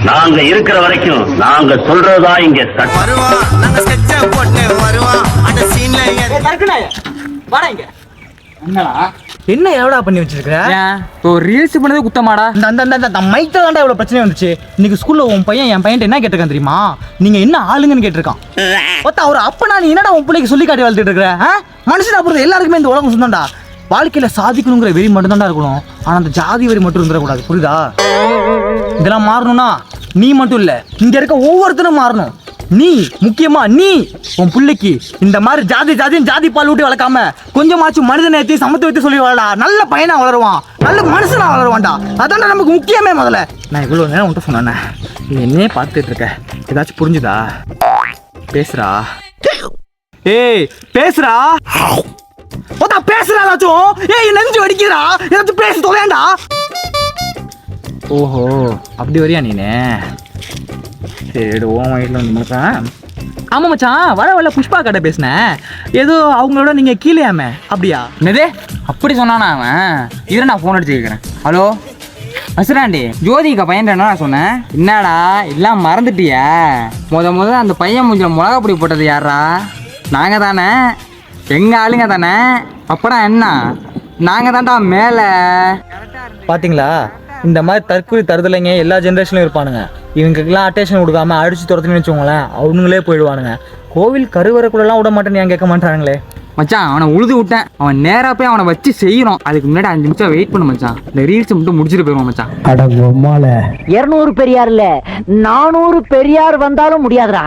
நாங்க இருக்கிற வரைக்கும் நாங்க சொல்றதா இங்க வருவான். நாங்க ஸ்கெட்ச போட்டு வருவான். அந்த சீன்ல வாடா இங்க. என்ன எவ்வளோ பண்ணி வச்சிருக்க? இப்போ ரீல்ஸ் பண்ணதே குத்தமாடா. அந்த மைக்கில் தான்டா இவ்வளோ பிரச்சனை வந்துச்சு. இன்னைக்கு ஸ்கூல்ல உன் பையன் என் பையன் என்ன கேட்டிருக்கான் தெரியுமா? நீங்க என்ன ஆளுங்கன்னு கேட்டிருக்கான். ஒருத்தா அவர் அப்பனா நீ என்னடா உன் பிள்ளைக்கு சொல்லி காட்டி வளர்த்துட்டு இருக்கிற? மனுஷனா பொறுத்த எல்லாருக்குமே இந்த உலகம் சொந்தம்டா. வாழ்க்கையில சாதிக்கணுங்கிற வெறி மட்டும் தான்டா இருக்கணும். ஆனா அந்த ஜாதி வெறி மட்டும் இருந்துடக்கூடாது. புரியுதா? இதெல்லாம் மாறணும்னா நீ மட்டும் இல்ல, இங்க இருக்க ஒவ்வொருத்தரும் மாறணும். நீ முக்கியமா நீ உன் பிள்ளைக்கு இந்த மாதிரி ஜாதி பால் ஊட்டி வளர்க்காம கொஞ்சமாச்சும் மனித நேயத்தை சமத்துவத்தை சொல்லி வளரா. நல்ல பையனா வளருவான், நல்ல மனுஷனா வளருவான்டா. அதான்டா நமக்கு முக்கியமே. முதல்ல நான் இவ்வளவு நேரம் உன்ட்ட சொன்னேன், நீ என்னையே பார்த்துட்டு இருக்க. ஏதாச்சும் புரிஞ்சுதா? பேசுறா. ஏய் பேசுறா. ஓதா பேசுறா. ஏதாச்சும் ஏய் நெஞ்சு வடிக்கிறா. ஏதாச்சும் பேச தொலையாண்டா. ஓஹோ அப்படி வரியா நீனே? சரி ஓ வயசுல வந்து மச்சான். ஆமா மச்சான், வர புஷ்பா கடை பேசினேன். ஏதோ அவங்களோட நீங்க கீழேயாமே, அப்படியா? என்னதே அப்படி சொன்னானா அவன்? இதில் நான் ஃபோன் அடிச்சு கேட்குறேன். ஹலோ அசுராண்டி, ஜோதிகா பையன் என்ன சொன்னேன்? என்னடா எல்லாம் மறந்துட்டியா? முத அந்த பையன் மூஞ்சில் மிளகா பொடி போட்டது யாரா? நாங்கள் தானே, எங்கள் ஆளுங்க தானே. அப்புறம் என்ன, நாங்கள் தான்டா மேலே. பாத்தீங்களா, இந்த மாதிரி தற்கொலை தருதலைங்க எல்லா ஜென்ரேஷன்லையும் இருப்பானுங்க. இவங்களுக்கெல்லாம் அட்டென்ஷன் கொடுக்காம அடிச்சு துரத்துன்னு வச்சுக்கோங்களேன், அவனுங்களே போயிடுவானுங்க. கோவில் கருவறைக்குள்ளெல்லாம் விட மாட்டேன்னு ஏன் கேட்க மாட்டானுங்களே? மச்சான் அவனை உழுது விட்டேன். அவன் நேராக போய் அவனை வச்சு செய்யணும். அதுக்கு முன்னாடி 5 நிமிஷம் வெயிட் பண்ணு மச்சான். இந்த ரீல்ஸ் மட்டும் முடிச்சுட்டு போயிடுவோம் மச்சான். 200 பெரியார் இல்ல 400 பெரியார் வந்தாலும் முடியாதுடா.